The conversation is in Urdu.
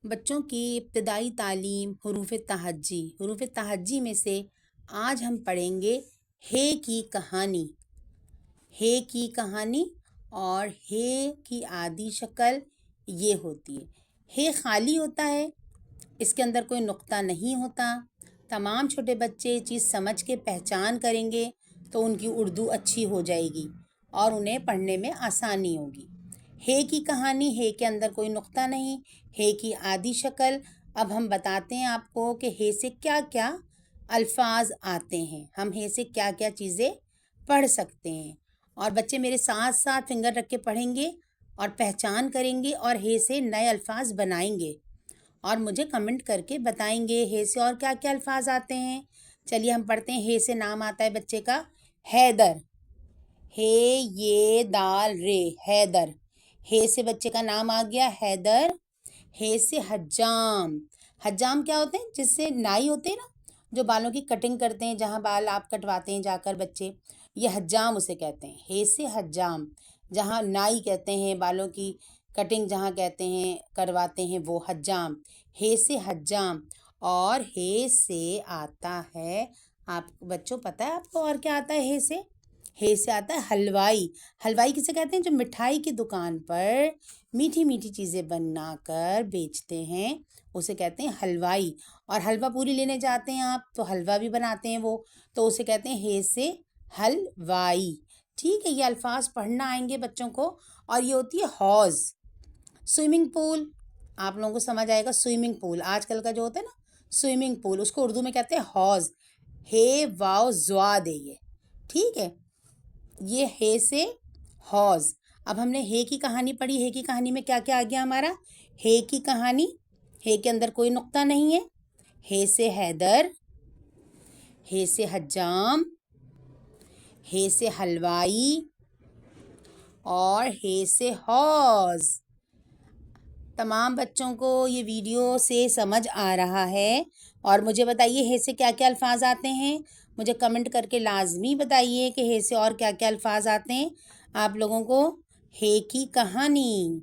بچوں کی ابتدائی تعلیم حروف تہجی میں سے آج ہم پڑھیں گے ہے کی کہانی۔ ہے کی کہانی اور ہے کی عادی شکل یہ ہوتی ہے خالی ہوتا ہے، اس کے اندر کوئی نقطہ نہیں ہوتا۔ تمام چھوٹے بچے چیز سمجھ کے پہچان کریں گے تو ان کی اردو اچھی ہو جائے گی اور انہیں پڑھنے میں آسانی ہوگی۔ ہے کی کہانی، ہے کے اندر کوئی نقطہ نہیں، ہے کی عادی شکل۔ اب ہم بتاتے ہیں آپ کو کہ ہے سے کیا کیا الفاظ آتے ہیں، ہم ہے سے کیا کیا چیزیں پڑھ سکتے ہیں، اور بچے میرے ساتھ ساتھ فنگر رکھ کے پڑھیں گے اور پہچان کریں گے اور ہے سے نئے الفاظ بنائیں گے اور مجھے کمنٹ کر کے بتائیں گے ہے سے اور کیا کیا الفاظ آتے ہیں۔ چلیے ہم پڑھتے ہیں۔ ہے سے نام آتا ہے بچے کا حیدر، ہے یہ دال رے حیدر، ہے سے بچے کا نام آ گیا حیدر۔ ہے سے حجام، حجام کیا ہوتے ہیں؟ جس سے نائی ہوتے ہیں نا، جو بالوں کی کٹنگ کرتے ہیں، جہاں بال آپ کٹواتے ہیں جا کر بچے، یہ حجام اسے کہتے ہیں۔ ہے سے حجام، جہاں نائی کہتے ہیں، بالوں کی کٹنگ جہاں کہتے ہیں کرواتے ہیں، وہ حجام۔ ہے سے حجام۔ اور ہے سے آتا ہے، آپ بچوں پتہ ہے آپ کو اور کیا آتا ہے ہے سے؟ ہے سے آتا ہے حلوائی۔ حلوائی کسے کہتے ہیں؟ جو مٹھائی کی دکان پر میٹھی میٹھی چیزیں بنا کر بیچتے ہیں، اسے کہتے ہیں حلوائی۔ اور حلوہ پوری لینے جاتے ہیں آپ تو حلوہ بھی بناتے ہیں وہ، تو اسے کہتے ہیں ہے سے حلوائی۔ ٹھیک ہے، یہ الفاظ پڑھنا آئیں گے بچوں کو۔ اور یہ ہوتی ہے حوض، سوئمنگ پول، آپ لوگوں کو سمجھ آئے گا۔ سوئمنگ پول آج کل کا جو ہوتا ہے نا، سوئمنگ پول، اس کو اردو میں کہتے ہیں حوض۔ ہے واو زواد ہے یہ، ٹھیک ہے، یہ ہے سے حوض۔ اب ہم نے ہے کی کہانی پڑھی۔ ہے کی کہانی میں کیا کیا آ گیا ہمارا؟ ہے کی کہانی، ہے کے اندر کوئی نقطہ نہیں ہے، ہے سے حیدر، ہے سے حجام، ہے سے حلوائی اور ہے سے حوض۔ تمام بچوں کو یہ ویڈیو سے سمجھ آ رہا ہے؟ اور مجھے بتائیے ہے سے کیا کیا الفاظ آتے ہیں، مجھے کمنٹ کر کے لازمی بتائیے کہ ہے سے اور کیا کیا الفاظ آتے ہیں آپ لوگوں کو۔ ہے کی کہانی۔